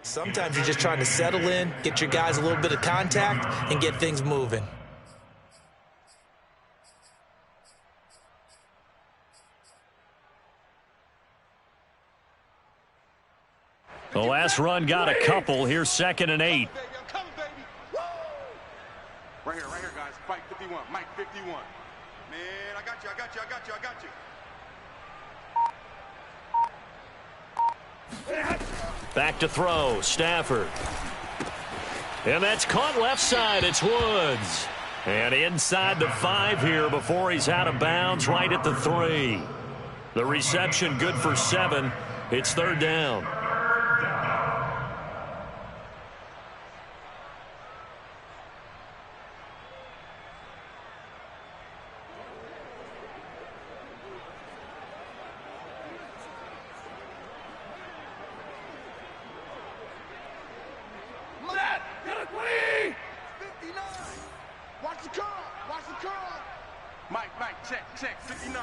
Sometimes you're just trying to settle in, get your guys a little bit of contact, and get things moving. The last run got a couple. Here's 2nd and 8. Right here, guys. Fight 51. Mike 51. Man, I got you. Back to throw. Stafford. And that's caught left side. It's Woods. And inside the 5 here before he's out of bounds, right at the 3. The reception good for 7. It's 3rd down. Mike, check, 59.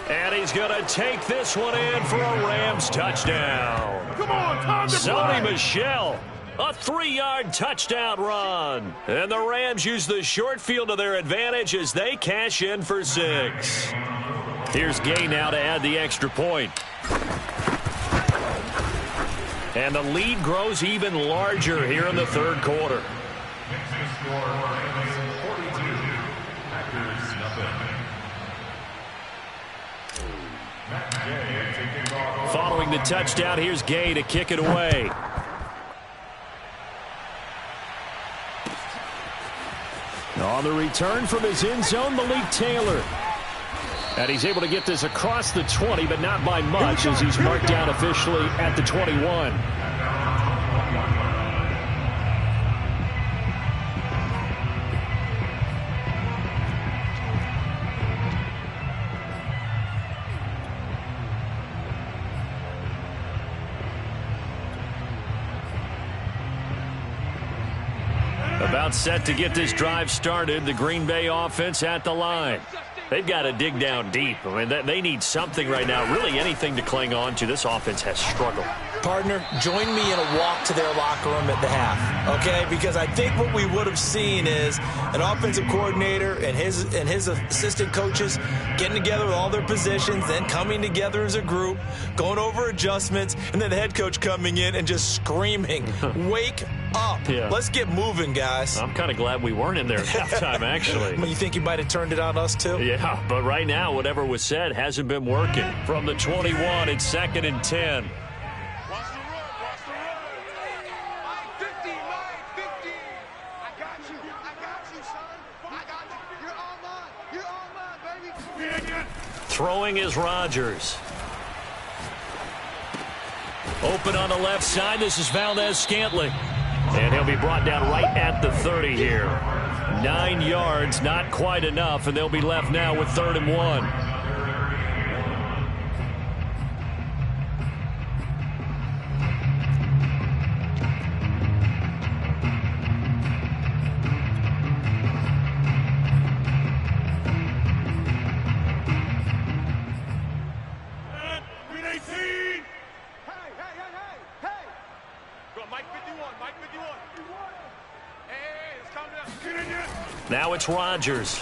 And he's going to take this one in for a Rams touchdown. Come on, time to Sony play. Michel, a 3-yard touchdown run. And the Rams use the short field to their advantage as they cash in for 6. Here's Gay now to add the extra point. And the lead grows even larger here in the 3rd quarter. Following the touchdown, here's Gay to kick it away. On the return from his end zone, Malik Taylor. And he's able to get this across the 20, but not by much as he's marked down officially at the 21. About set to get this drive started. The Green Bay offense at the line. They've got to dig down deep. I mean, they need something right now, really anything to cling on to. This offense has struggled. Partner, join me in a walk to their locker room at the half, okay? Because I think what we would have seen is an offensive coordinator and his assistant coaches getting together with all their positions, then coming together as a group, going over adjustments, and then the head coach coming in and just screaming, wake up. Yeah. Let's get moving, guys. I'm kind of glad we weren't in there at halftime, actually. You think you might have turned it on us, too? Yeah, but right now, whatever was said hasn't been working. From the 21, it's 2nd and 10. Throwing is Rodgers. Open on the left side. This is Valdez-Scantling. And he'll be brought down right at the 30 here. 9 yards, not quite enough, and they'll be left now with 3rd and 1. Now it's Rodgers.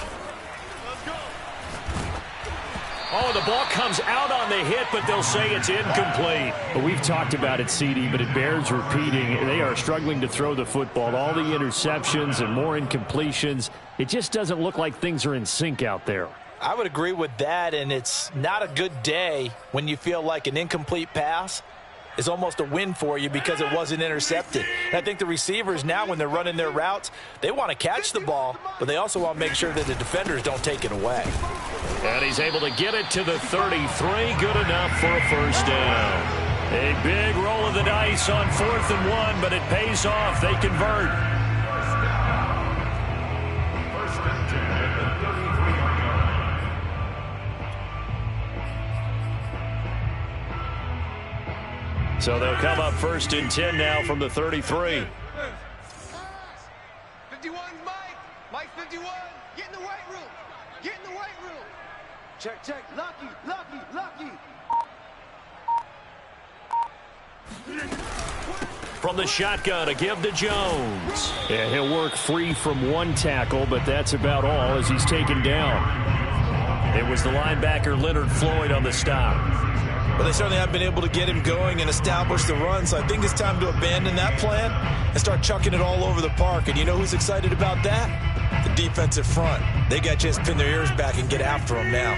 Oh, the ball comes out on the hit, but they'll say it's incomplete. Well, we've talked about it, CD, but it bears repeating. They are struggling to throw the football. All the interceptions and more incompletions. It just doesn't look like things are in sync out there. I would agree with that, and it's not a good day when you feel like an incomplete pass is almost a win for you because it wasn't intercepted. And I think the receivers now, when they're running their routes, they want to catch the ball, but they also want to make sure that the defenders don't take it away. And he's able to get it to the 33. Good enough for a 1st down. A big roll of the dice on 4th and 1, but it pays off. They convert. So they'll come up 1st and 10 now from the 33. 51, Mike 51. Get in the weight room. Check. Lucky. From the shotgun, a give to Jones. Yeah, he'll work free from one tackle, but that's about all as he's taken down. It was the linebacker Leonard Floyd on the stop. But they certainly have been able to get him going and establish the run, so I think it's time to abandon that plan and start chucking it all over the park. And you know who's excited about that? The defensive front. They got a chance to pin their ears back and get after him now.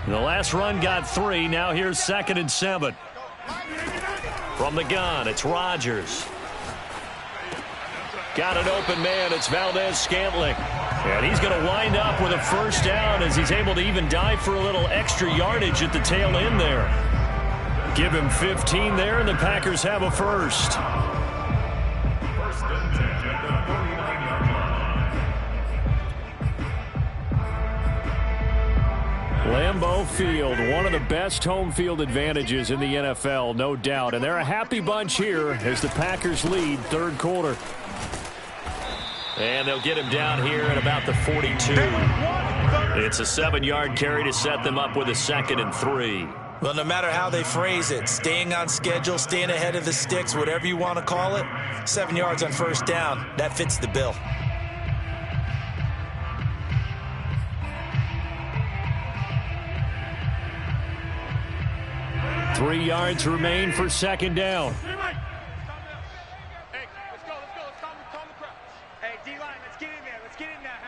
The last run got 3. Now here's 2nd and 7. From the gun, it's Rodgers. Got an open man. It's Valdez-Scantling. And he's going to wind up with a first down as he's able to even dive for a little extra yardage at the tail end there. Give him 15 there, and the Packers have a first. Lambeau Field, one of the best home field advantages in the NFL, no doubt. And they're a happy bunch here as the Packers lead third quarter. And they'll get him down here at about the 42. It's a 7-yard carry to set them up with a 2nd and 3. Well, no matter how they phrase it, staying on schedule, staying ahead of the sticks, whatever you want to call it, 7 yards on first down, that fits the bill. Three yards remain for second down. Hey, let's go. Let's calm the crowd. Hey, D-line, let's get in there. Let's get in that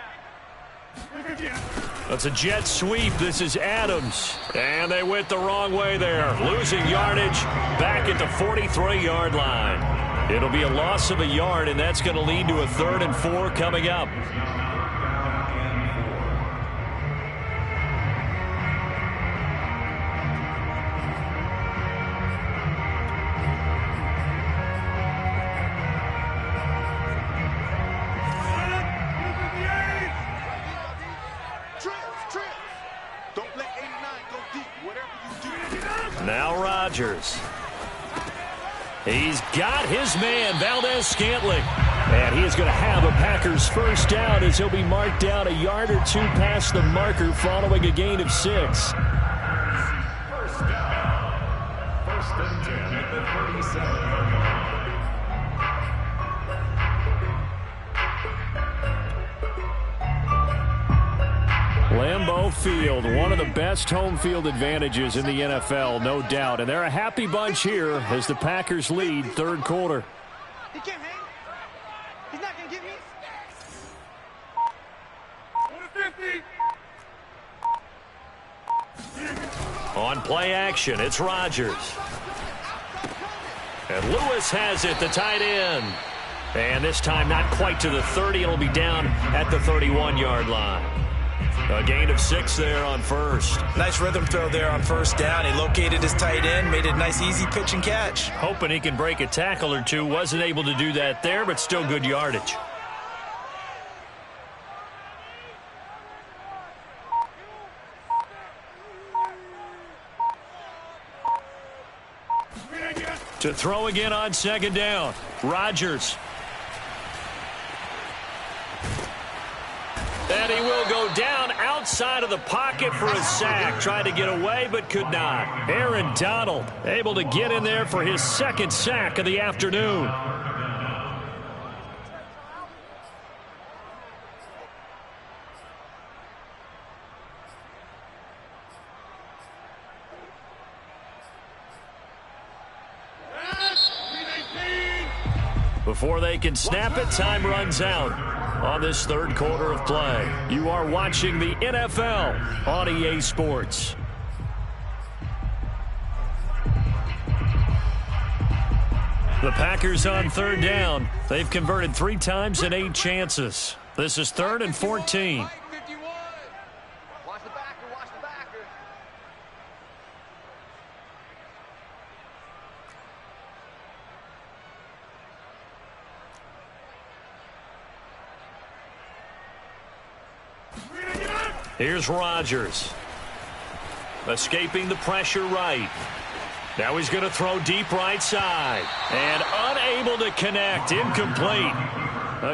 half. That's a jet sweep. This is Adams. And they went the wrong way there. Losing yardage back at the 43-yard line. It'll be a loss of a yard, and that's going to lead to a 3rd and 4 coming up. Now Rodgers. He's got his man, Valdez-Scantling. And he is going to have a Packers first down as he'll be marked down a yard or 2 past the marker following a gain of 6. First down. First and 10 at the 37. Lambeau Field, one of the best home field advantages in the NFL, no doubt. And they're a happy bunch here as the Packers lead third quarter. He can't hang. He's not going to get me. On play action, it's Rodgers. And Lewis has it, the tight end. And this time not quite to the 30. It'll be down at the 31-yard line. A gain of 6 there on first. Nice rhythm throw there on first down. He located his tight end, made it a nice easy pitch and catch. Hoping he can break a tackle or two. Wasn't able to do that there, but still good yardage. To throw again on second down. Rodgers. And he will go down outside of the pocket for a sack. Tried to get away, but could not. Aaron Donald able to get in there for his 2nd sack of the afternoon. Before they can snap it, time runs out on this third quarter of play. You are watching the NFL on EA Sports. The Packers on third down. They've converted 3 times in 8 chances. This is 3rd and 14. Watch the backer, watch the backer. Here's Rodgers. Escaping the pressure right. Now he's going to throw deep right side. And unable to connect. Incomplete.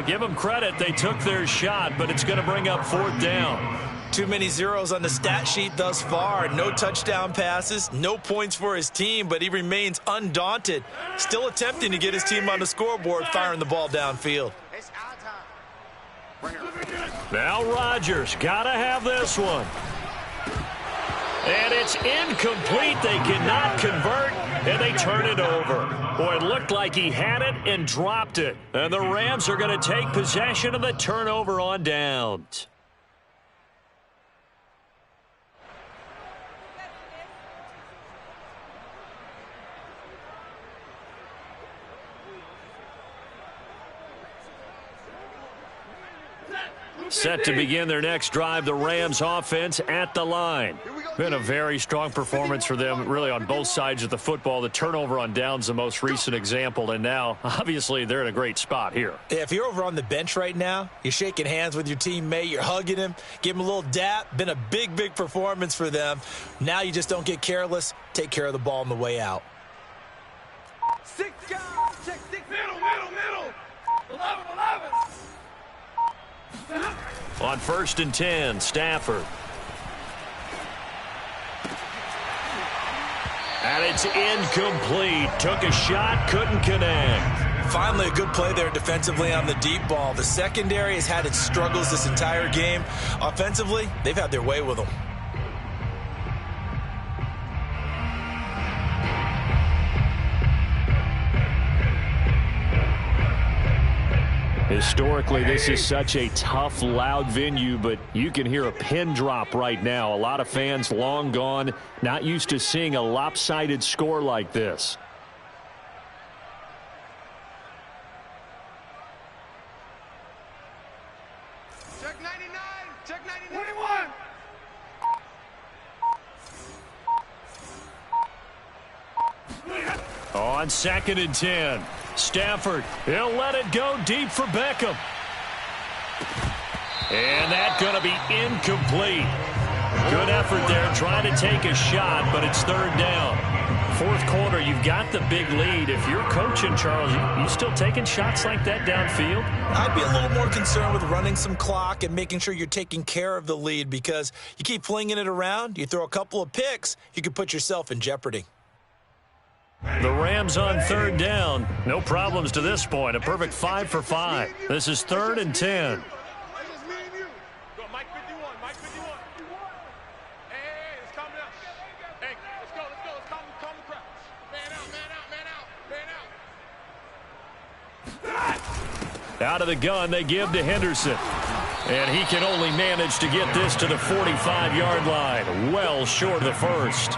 Give them credit. They took their shot, but it's going to bring up 4th down. Too many zeros on the stat sheet thus far. No touchdown passes, no points for his team, but he remains undaunted. Still attempting to get his team on the scoreboard, firing the ball downfield. Now Rodgers got to have this one. And it's incomplete. They cannot convert, and they turn it over. Boy, it looked like he had it and dropped it. And the Rams are going to take possession of the turnover on downs. Set to begin their next drive, the Rams offense at the line. Been a very strong performance for them, really, on both sides of the football. The turnover on downs, the most recent example, and now, obviously, they're in a great spot here. Yeah, if you're over on the bench right now, you're shaking hands with your teammate, you're hugging him, give him a little dap. Been a big, big performance for them. Now you just don't get careless. Take care of the ball on the way out. 6 guys. Check 6. Middle. 11. On 1st and 10, Stafford. And it's incomplete. Took a shot, couldn't connect. Finally, a good play there defensively on the deep ball. The secondary has had its struggles this entire game. Offensively, they've had their way with them. Historically, this is such a tough, loud venue, but you can hear a pin drop right now. A lot of fans long gone, not used to seeing a lopsided score like this. Check 99. Check 99. 21. On 2nd and 10, Stafford, he'll let it go deep for Beckham. And that's going to be incomplete. Good effort there trying to take a shot, but it's 3rd down. 4th quarter, you've got the big lead. If you're coaching, Charles, you still taking shots like that downfield? I'd be a little more concerned with running some clock and making sure you're taking care of the lead, because you keep flinging it around, you throw a couple of picks, you could put yourself in jeopardy. The Rams on 3rd down. No problems to this point. A perfect 5 for 5. This is 3rd and 10. Go, Mike 51. Hey, let's calm down. Hey, let's go. Let's calm the crowd. Man out. Out of the gun, they give to Henderson. And he can only manage to get this to the 45-yard line. Well short of the first.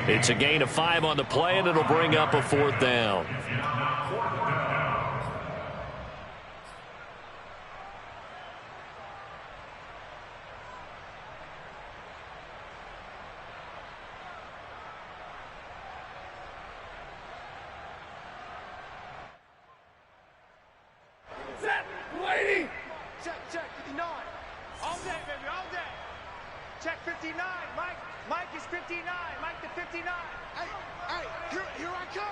It's a gain of 5 on the play, and it'll bring up a 4th down. Set, lady. Check 59. All day, baby, all day. Check 59. Mike is 59. Mike the 59. Hey, here I come.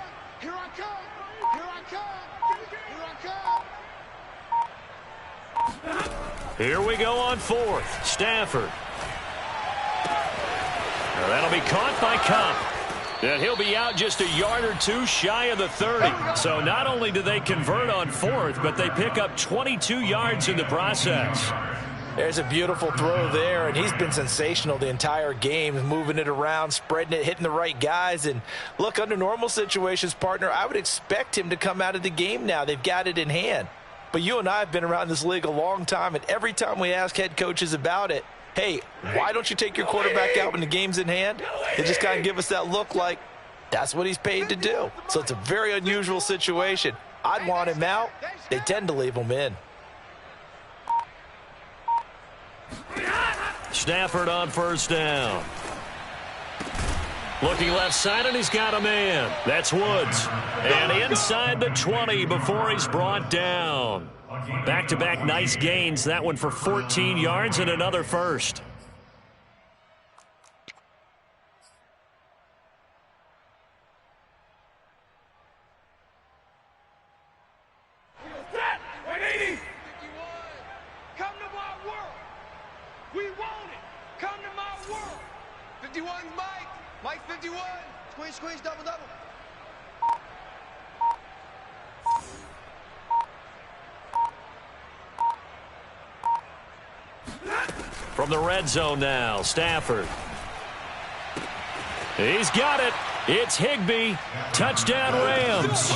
Here we go on 4th. Stafford. Now that'll be caught by Cup. And he'll be out just a yard or two shy of the 30. So not only do they convert on 4th, but they pick up 22 yards in the process. There's a beautiful throw there, and he's been sensational the entire game, moving it around, spreading it, hitting the right guys. And look, under normal situations, partner, I would expect him to come out of the game now. They've got it in hand. But you and I have been around this league a long time, and every time we ask head coaches about it, hey, why don't you take your quarterback out when the game's in hand? They just kind of give us that look like that's what he's paid to do. So it's a very unusual situation. I'd want him out. They tend to leave him in. Stafford on 1st down. Looking left side, and he's got a man. That's Woods. And inside the 20 before he's brought down. Back-to-back nice gains. That one for 14 yards and another first. Come to my world. We want it. Squeeze, squeeze, double, double. From the red zone now, Stafford. He's got it. It's Higbee. Touchdown, Rams.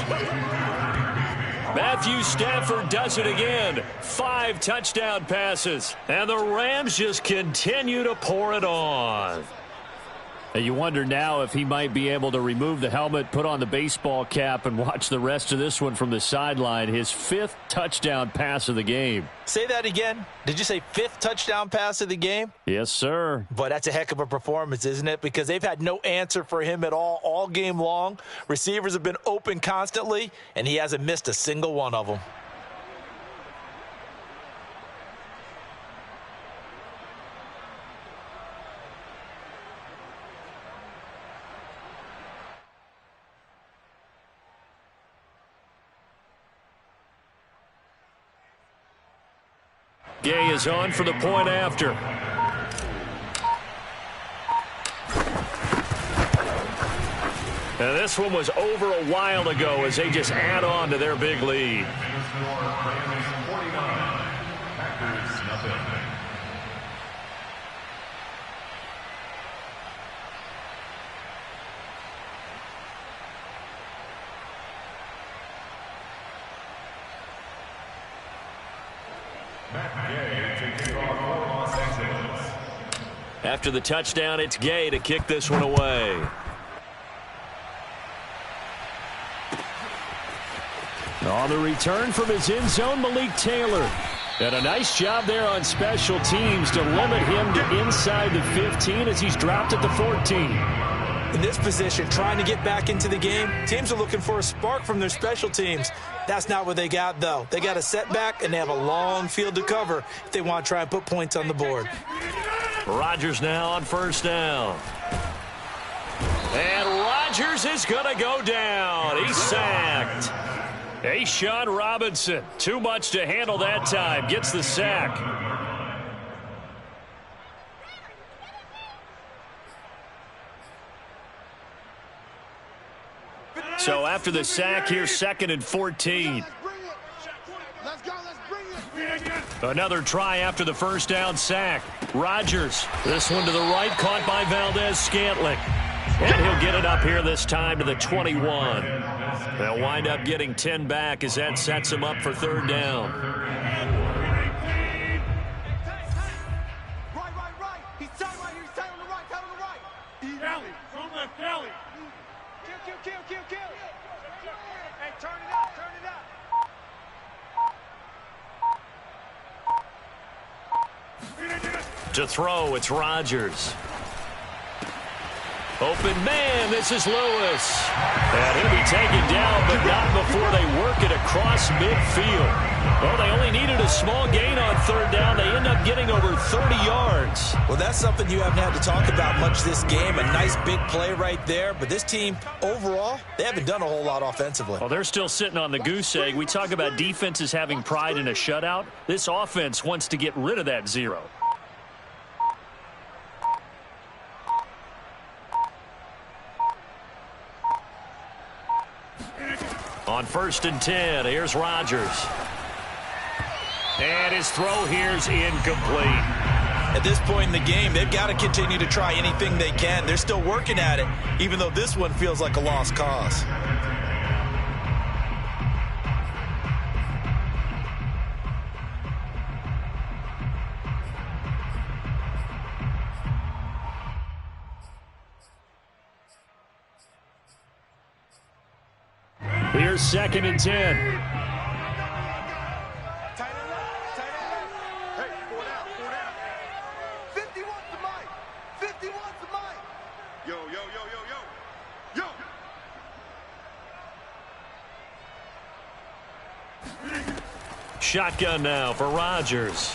Matthew Stafford does it again. 5 touchdown passes. And the Rams just continue to pour it on. You wonder now if he might be able to remove the helmet, put on the baseball cap, and watch the rest of this one from the sideline. His 5th touchdown pass of the game. Say that again. Did you say 5th touchdown pass of the game? Yes, sir. But that's a heck of a performance, isn't it? Because they've had no answer for him at all game long. Receivers have been open constantly, and he hasn't missed a single one of them. Gay is on for the point after. And this one was over a while ago as they just add on to their big lead. After the touchdown, it's Gay to kick this one away. On the return from his end zone, Malik Taylor. And a nice job there on special teams to limit him to inside the 15 as he's dropped at the 14. In this position, trying to get back into the game, teams are looking for a spark from their special teams. That's not what they got, though. They got a setback, and they have a long field to cover if they want to try and put points on the board. Rodgers now on first down. And Rodgers is going to go down. He's sacked. A'Shawn Robinson, too much to handle that time, gets the sack. So after the sack, here's 2nd and 14. Let's go, let's bring it. Another try after the first down sack. Rodgers, this one to the right, caught by Valdez-Scantling. And he'll get it up here this time to the 21. They'll wind up getting 10 back as that sets him up for 3rd down. Right. He's tight right here. He's tight on the right. Tight on the right. Kelly, from left, Kelly. Kill. Hey, turn it up. To throw, it's Rodgers. Open man, this is Lewis. And he'll be taken down, but not before they work it across midfield. Well, they only needed a small gain on 3rd down. They end up getting over 30 yards. Well, that's something you haven't had to talk about much this game. A nice big play right there. But this team, overall, they haven't done a whole lot offensively. Well, they're still sitting on the goose egg. We talk about defenses having pride in a shutout. This offense wants to get rid of that 0. On 1st and 10, here's Rodgers. And his throw here's incomplete. At this point in the game, they've got to continue to try anything they can. They're still working at it, even though this one feels like a lost cause. Here's 2nd and 10. Tight end left. Hey, 4 down. 51 to Mike. Yo. Shotgun now for Rodgers.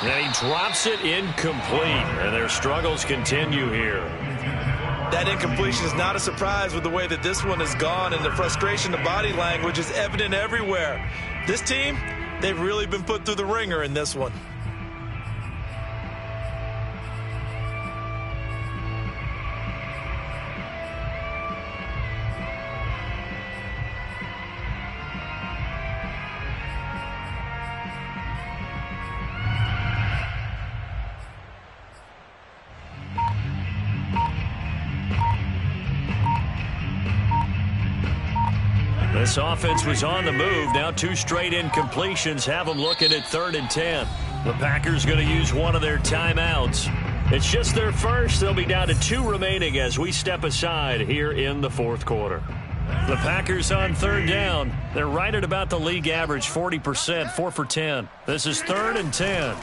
And he drops it incomplete. And their struggles continue here. That incompletion is not a surprise with the way that this one has gone, and the frustration, the body language is evident everywhere. This team, they've really been put through the ringer in this one. This offense was on the move. Now 2 straight incompletions have them looking at 3rd and 10. The Packers going to use one of their timeouts. It's just their first. They'll be down to 2 remaining as we step aside here in the 4th quarter. The Packers on 3rd down. They're right at about the league average, 40%, 4 for 10. This is 3rd and 10.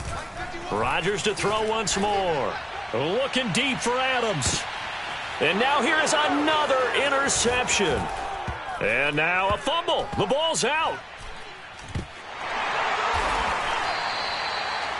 Rodgers to throw once more. Looking deep for Adams. And now here is another interception. And now a fumble. The ball's out.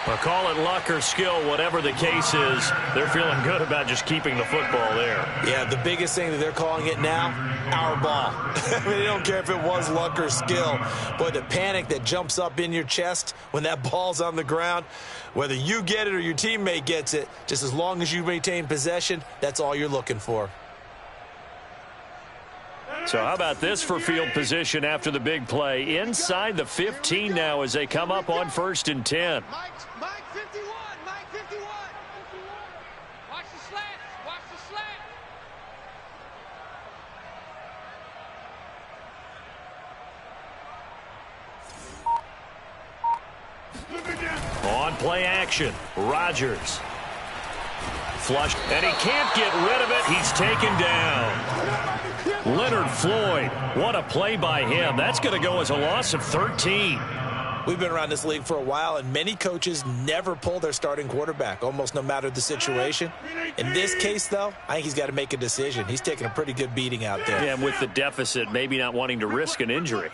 Well, call it luck or skill, whatever the case is, they're feeling good about just keeping the football there. Yeah, the biggest thing that they're calling it now, our ball. I mean, they don't care if it was luck or skill, but the panic that jumps up in your chest when that ball's on the ground, whether you get it or your teammate gets it, just as long as you maintain possession, that's all you're looking for. So how about this for field position after the big play? Inside the 15 now as they come up on 1st and 10. Mike 51, Mike 51. Watch the slant, watch the slant. On play action, Rodgers. Flush, and he can't get rid of it. He's taken down. Leonard Floyd, what a play by him. That's going to go as a loss of 13. We've been around this league for a while, and many coaches never pull their starting quarterback, almost no matter the situation. In this case, though, I think he's got to make a decision. He's taking a pretty good beating out there. Yeah, and with the deficit, maybe not wanting to risk an injury.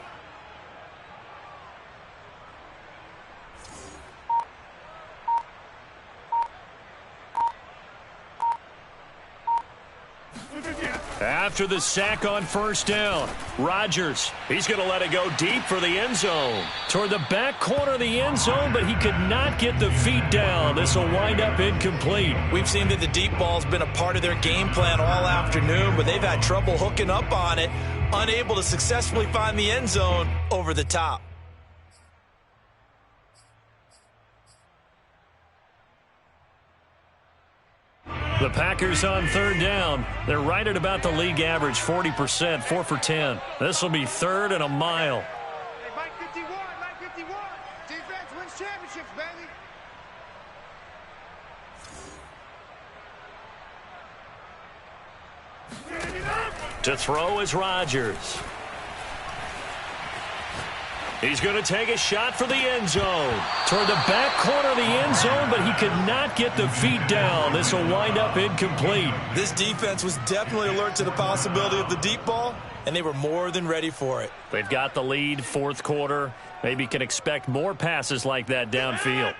After the sack on 1st down, Rodgers, he's going to let it go deep for the end zone. Toward the back corner of the end zone, but he could not get the feet down. This will wind up incomplete. We've seen that the deep ball's been a part of their game plan all afternoon, but they've had trouble hooking up on it, unable to successfully find the end zone over the top. The Packers on 3rd down. They're right at about the league average, 40%, 4 for 10. This will be 3rd and a mile. Hey, Mike 51, Mike 51. Defense wins championships, baby. To throw is Rodgers. He's going to take a shot for the end zone. Toward the back corner of the end zone, but he could not get the feet down. This will wind up incomplete. This defense was definitely alert to the possibility of the deep ball, and they were more than ready for it. They've got the lead, 4th quarter. Maybe can expect more passes like that downfield.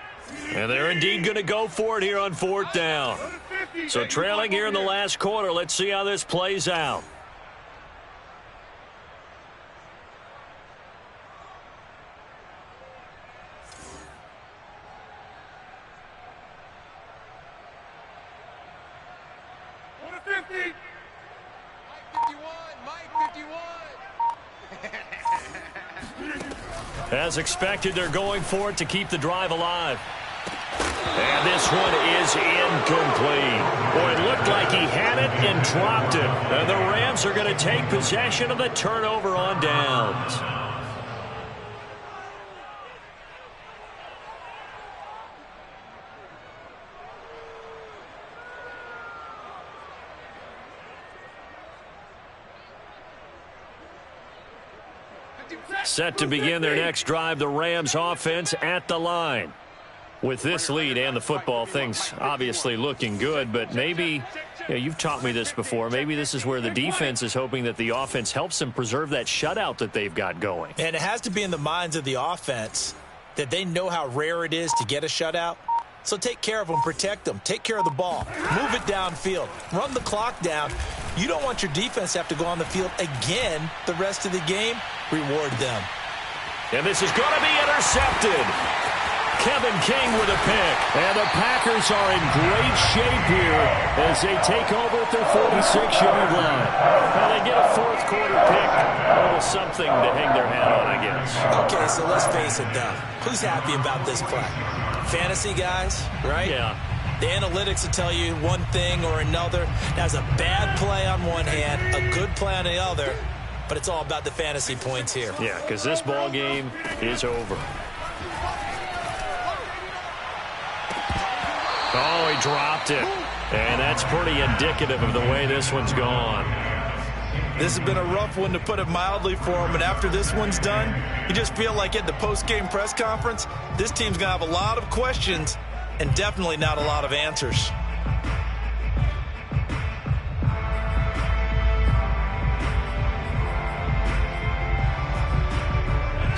And they're indeed going to go for it here on 4th down. So trailing here in the last quarter, let's see how this plays out. As expected, they're going for it to keep the drive alive. And this one is incomplete. Boy, it looked like he had it and dropped it. And the Rams are going to take possession of the turnover on downs. Set to begin their next drive, the Rams offense at the line. With this lead and the football, things obviously looking good, but maybe, you've taught me this before, maybe this is where the defense is hoping that the offense helps them preserve that shutout that they've got going. And it has to be in the minds of the offense that they know how rare it is to get a shutout. So take care of them, protect them, take care of the ball, move it downfield, run the clock down. You don't want your defense to have to go on the field again the rest of the game. Reward them. And this is going to be intercepted. Kevin King with a pick. And the Packers are in great shape here as they take over at their 46-yard line. Well, they get a 4th quarter pick. A little something to hang their hat on, I guess. Okay, so let's face it, though. Who's happy about this play? Fantasy guys, right? Yeah. The analytics will tell you one thing or another. That's a bad play on one hand, a good play on the other. but it's all about the fantasy points here. Yeah, because this ball game is over. Oh, he dropped it. And that's pretty indicative of the way this one's gone. This has been a rough one, to put it mildly, for him. And after this one's done, you just feel like at the post-game press conference, this team's going to have a lot of questions and definitely not a lot of answers.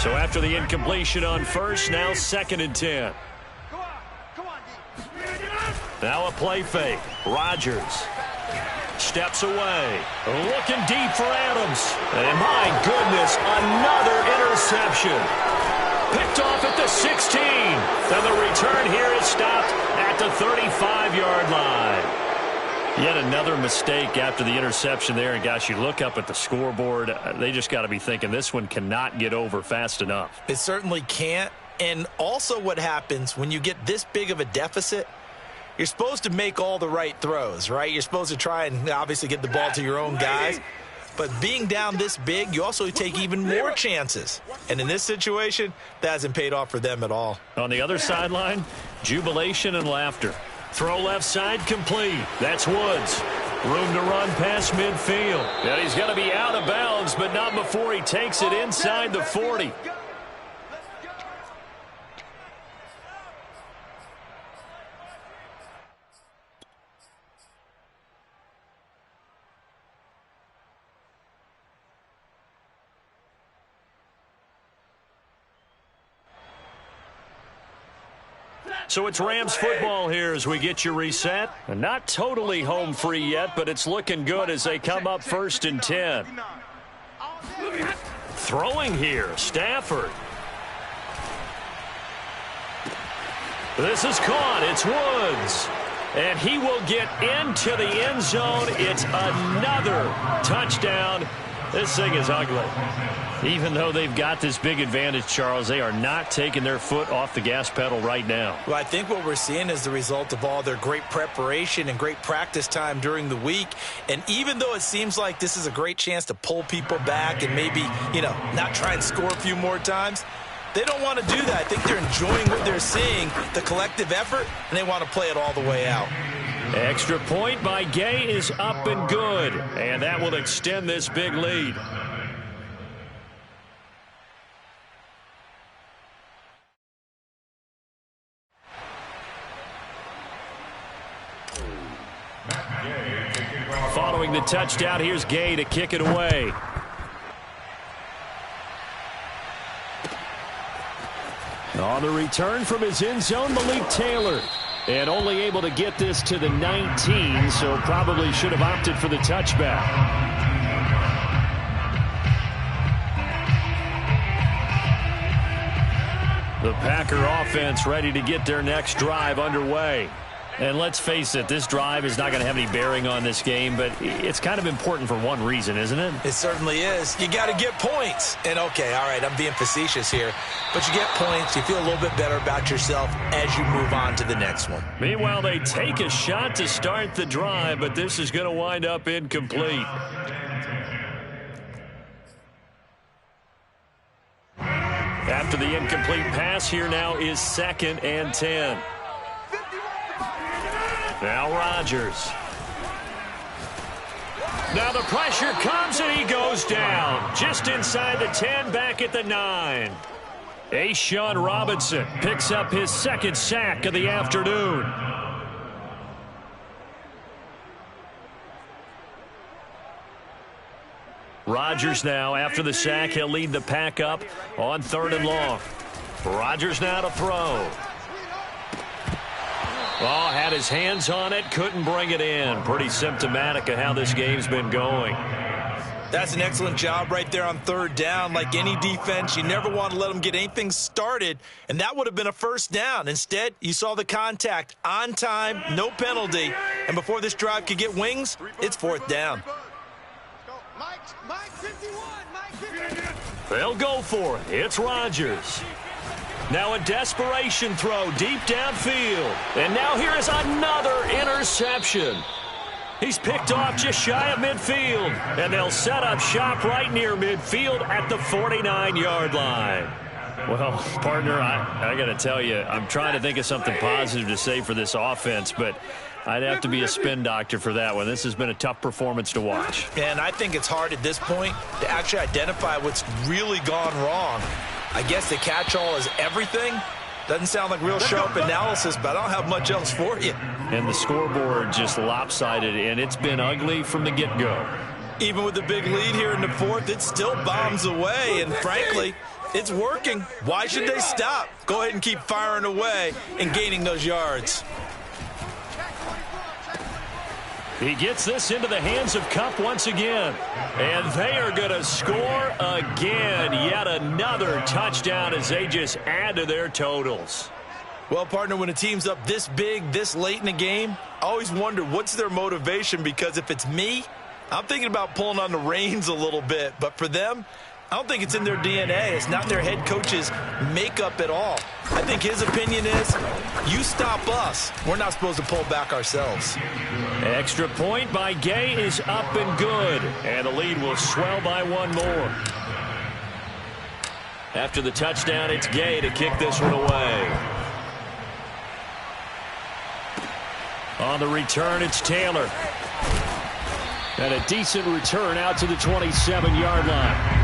So after the incompletion on first, now 2nd and 10. Now a play fake. Rodgers steps away. Looking deep for Adams. And my goodness, another interception. Picked off at the 16. And the return here is stopped at the 35-yard line. Yet another mistake after the interception there. And, gosh, you look up at the scoreboard, they just got to be thinking this one cannot get over fast enough. It certainly can't. And also what happens when you get this big of a deficit, you're supposed to make all the right throws, right? You're supposed to try and obviously get the ball to your own guys. But being down this big, you also take even more chances. And in this situation, that hasn't paid off for them at all. On the other sideline, jubilation and laughter. Throw left side complete. That's Woods. Room to run past midfield. And he's going to be out of bounds, but not before he takes it inside the 40. So it's Rams football here as we get you reset. And not totally home free yet, but it's looking good as they come up 1st and 10. Throwing here, Stafford. This is caught. It's Woods. And he will get into the end zone. It's another touchdown. This thing is ugly. Even though they've got this big advantage, Charles, they are not taking their foot off the gas pedal right now. Well, I think what we're seeing is the result of all their great preparation and great practice time during the week. And even though it seems like this is a great chance to pull people back and maybe, not try and score a few more times, they don't want to do that. I think they're enjoying what they're seeing, the collective effort, and they want to play it all the way out. Extra point by Gay is up and good. And that will extend this big lead. Following the touchdown, here's Gay to kick it away. On the return from his end zone, Malik Taylor. And only able to get this to the 19, so probably should have opted for the touchback. The Packer offense ready to get their next drive underway. And let's face it, this drive is not going to have any bearing on this game, but it's kind of important for one reason, isn't it? It certainly is. You got to get points. And, okay, all right, I'm being facetious here. But you get points, you feel a little bit better about yourself as you move on to the next one. Meanwhile, they take a shot to start the drive, but this is going to wind up incomplete. After the incomplete pass, here now is 2nd and 10. Now Rodgers. Now the pressure comes and he goes down. Just inside the 10, back at the 9. A'Shawn Robinson picks up his 2nd sack of the afternoon. Rodgers now, after the sack, he'll lead the pack up on 3rd and long. Rodgers now to throw. Oh, had his hands on it, couldn't bring it in. Pretty symptomatic of how this game's been going. That's an excellent job right there on 3rd down. Like any defense, you never want to let them get anything started, and that would have been a 1st down. Instead, you saw the contact on time, no penalty, and before this drive could get wings, it's 4th down. Mike 51, Mike 51. They'll go for it. It's Rodgers. Now a desperation throw deep downfield. And now here is another interception. He's picked off just shy of midfield, and they'll set up shop right near midfield at the 49-yard line. Well, partner, I got to tell you, I'm trying to think of something positive to say for this offense, but I'd have to be a spin doctor for that one. This has been a tough performance to watch. And I think it's hard at this point to actually identify what's really gone wrong. I guess the catch-all is everything. Doesn't sound like real sharp analysis, but I don't have much else for you. And the scoreboard just lopsided, and it's been ugly from the get-go. Even with the big lead here in the fourth, it still bombs away, and frankly, it's working. Why should they stop? Go ahead and keep firing away and gaining those yards. He gets this into the hands of Cup once again. And they are going to score again. Yet another touchdown as they just add to their totals. Well, partner, when a team's up this big, this late in the game, I always wonder what's their motivation, because if it's me, I'm thinking about pulling on the reins a little bit. But for them, I don't think it's in their DNA. It's not in their head coach's makeup at all. I think his opinion is, you stop us. We're not supposed to pull back ourselves. Extra point by Gay is up and good. And the lead will swell by one more. After the touchdown, it's Gay to kick this one away. On the return, it's Taylor. And a decent return out to the 27-yard line.